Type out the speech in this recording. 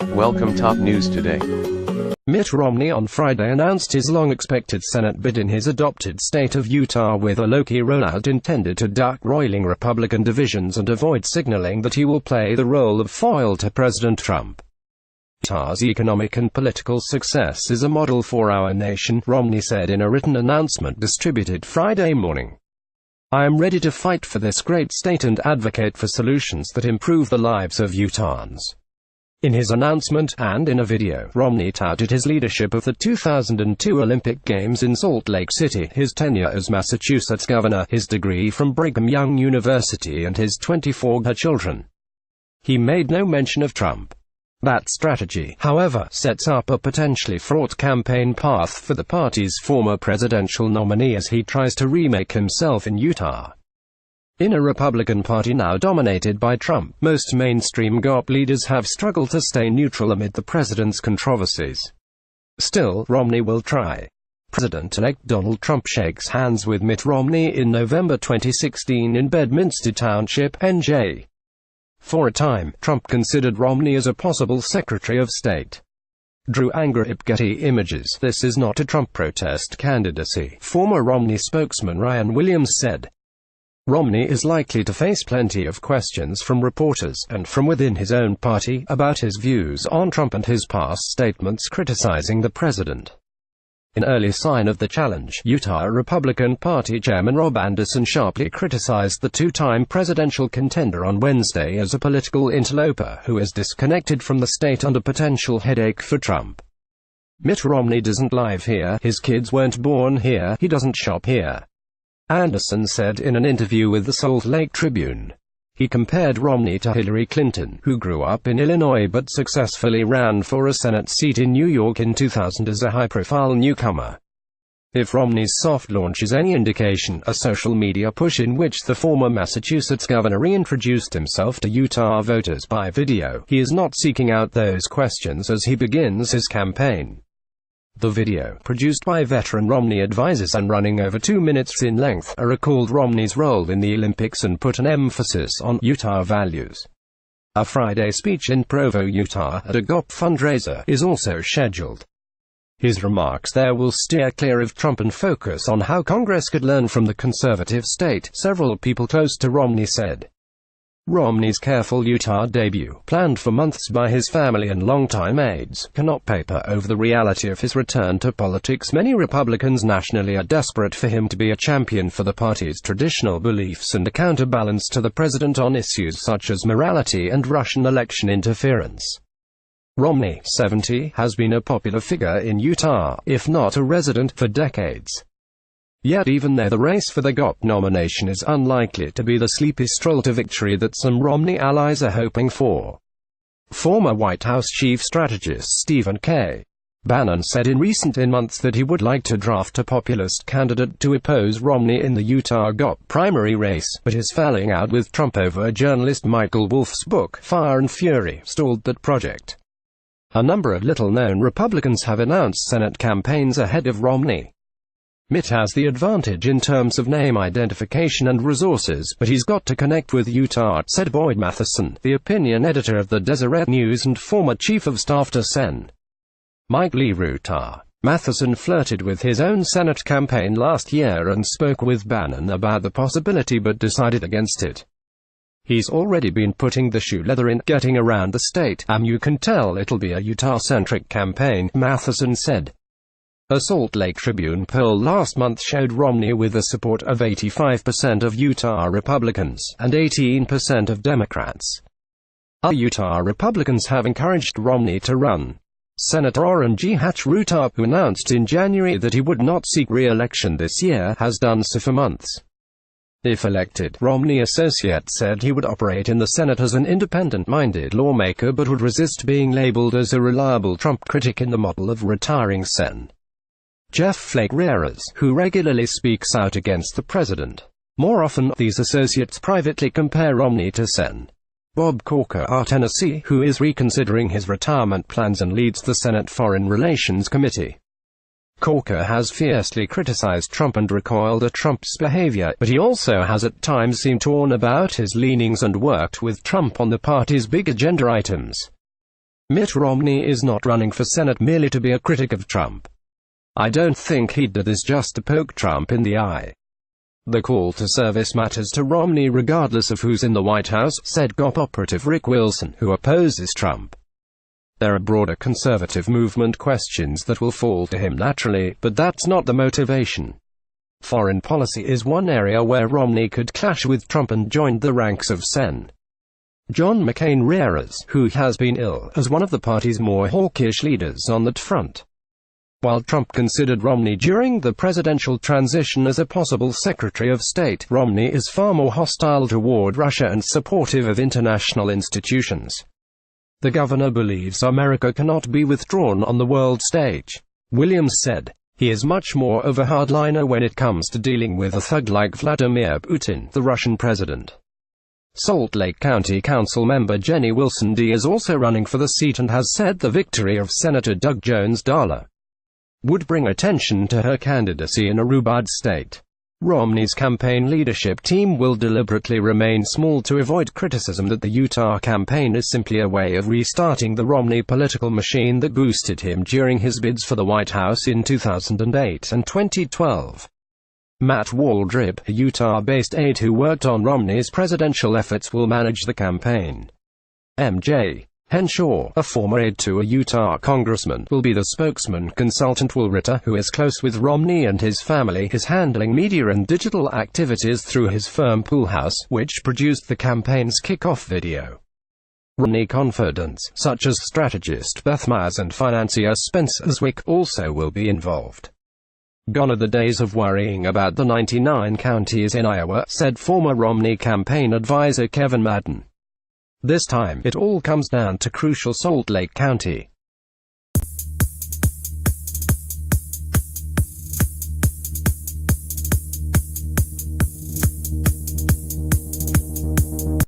Welcome top news today. Mitt Romney on Friday announced his long-expected Senate bid in his adopted state of Utah with a lowkey rollout intended to duck roiling Republican divisions and avoid signaling that he will play the role of foil to President Trump. Utah's economic and political success is a model for our nation, Romney said in a written announcement distributed Friday morning. I am ready to fight for this great state and advocate for solutions that improve the lives of Utahns. In his announcement, and in a video, Romney touted his leadership of the 2002 Olympic Games in Salt Lake City, his tenure as Massachusetts governor, his degree from Brigham Young University and his 24 children. He made no mention of Trump. That strategy, however, sets up a potentially fraught campaign path for the party's former presidential nominee as he tries to remake himself in Utah. In a Republican Party now dominated by Trump, most mainstream GOP leaders have struggled to stay neutral amid the president's controversies. Still, Romney will try. President-elect Donald Trump shakes hands with Mitt Romney in November 2016 in Bedminster Township, NJ. For a time, Trump considered Romney as a possible Secretary of State. Drew Angrip Getty Images. This is not a Trump protest candidacy, former Romney spokesman Ryan Williams said. Romney is likely to face plenty of questions from reporters, and from within his own party, about his views on Trump and his past statements criticizing the president. In early sign of the challenge, Utah Republican Party Chairman Rob Anderson sharply criticized the two-time presidential contender on Wednesday as a political interloper who is disconnected from the state and a potential headache for Trump. Mitt Romney doesn't live here, his kids weren't born here, he doesn't shop here, Anderson said in an interview with the Salt Lake Tribune. He compared Romney to Hillary Clinton, who grew up in Illinois but successfully ran for a Senate seat in New York in 2000 as a high-profile newcomer. If Romney's soft launch is any indication, a social media push in which the former Massachusetts governor reintroduced himself to Utah voters by video, he is not seeking out those questions as he begins his campaign. The video, produced by veteran Romney advisors and running over 2 minutes in length, recalled Romney's role in the Olympics and put an emphasis on Utah values. A Friday speech in Provo, Utah, at a GOP fundraiser, is also scheduled. His remarks there will steer clear of Trump and focus on how Congress could learn from the conservative state, several people close to Romney said. Romney's careful Utah debut, planned for months by his family and longtime aides, cannot paper over the reality of his return to politics. Many Republicans nationally are desperate for him to be a champion for the party's traditional beliefs and a counterbalance to the president on issues such as morality and Russian election interference. Romney, 70, has been a popular figure in Utah, if not a resident, for decades. Yet even there the race for the GOP nomination is unlikely to be the sleepy stroll to victory that some Romney allies are hoping for. Former White House chief strategist Stephen K. Bannon said in recent months that he would like to draft a populist candidate to oppose Romney in the Utah GOP primary race, but his falling out with Trump over journalist Michael Wolff's book, Fire and Fury, stalled that project. A number of little-known Republicans have announced Senate campaigns ahead of Romney. Mitt has the advantage in terms of name identification and resources, but he's got to connect with Utah, said Boyd Matheson, the opinion editor of the Deseret News and former chief of staff to Sen. Mike Lee Ruta. Matheson flirted with his own Senate campaign last year and spoke with Bannon about the possibility but decided against it. He's already been putting the shoe leather in getting around the state, and you can tell it'll be a Utah-centric campaign, Matheson said. A Salt Lake Tribune poll last month showed Romney with the support of 85% of Utah Republicans, and 18% of Democrats. Other Utah Republicans have encouraged Romney to run. Senator Orrin G. Hatch Ruta, who announced in January that he would not seek re-election this year, has done so for months. If elected, Romney associates said he would operate in the Senate as an independent-minded lawmaker but would resist being labeled as a reliable Trump critic in the model of retiring Sen. Jeff Flake Rares, who regularly speaks out against the president. More often, these associates privately compare Romney to Sen. Bob Corker, of Tennessee, who is reconsidering his retirement plans and leads the Senate Foreign Relations Committee. Corker has fiercely criticized Trump and recoiled at Trump's behavior, but he also has at times seemed torn about his leanings and worked with Trump on the party's big agenda items. Mitt Romney is not running for Senate merely to be a critic of Trump. I don't think he did this just to poke Trump in the eye. The call to service matters to Romney regardless of who's in the White House, said GOP operative Rick Wilson, who opposes Trump. There are broader conservative movement questions that will fall to him naturally, but that's not the motivation. Foreign policy is one area where Romney could clash with Trump and joined the ranks of Sen. John McCain-Ramirez, who has been ill, as one of the party's more hawkish leaders on that front. While Trump considered Romney during the presidential transition as a possible Secretary of State, Romney is far more hostile toward Russia and supportive of international institutions. The governor believes America cannot be withdrawn on the world stage. Williams said, "He is much more of a hardliner when it comes to dealing with a thug like Vladimir Putin, the Russian president." Salt Lake County Council member Jenny Wilson D. is also running for the seat and has said the victory of Senator Doug Jones-Dahler would bring attention to her candidacy in a red state. Romney's campaign leadership team will deliberately remain small to avoid criticism that the Utah campaign is simply a way of restarting the Romney political machine that boosted him during his bids for the White House in 2008 and 2012. Matt Waldrip, a Utah-based aide who worked on Romney's presidential efforts, will manage the campaign. M.J. Henshaw, a former aide to a Utah congressman, will be the spokesman. Consultant Will Ruta, who is close with Romney and his family, is handling media and digital activities through his firm Poolhouse, which produced the campaign's kickoff video. Romney confidants, such as strategist Beth Myers and financier Spencer Zwick, also will be involved. "Gone are the days of worrying about the 99 counties in Iowa," said former Romney campaign advisor Kevin Madden. "This time, it all comes down to crucial Salt Lake County."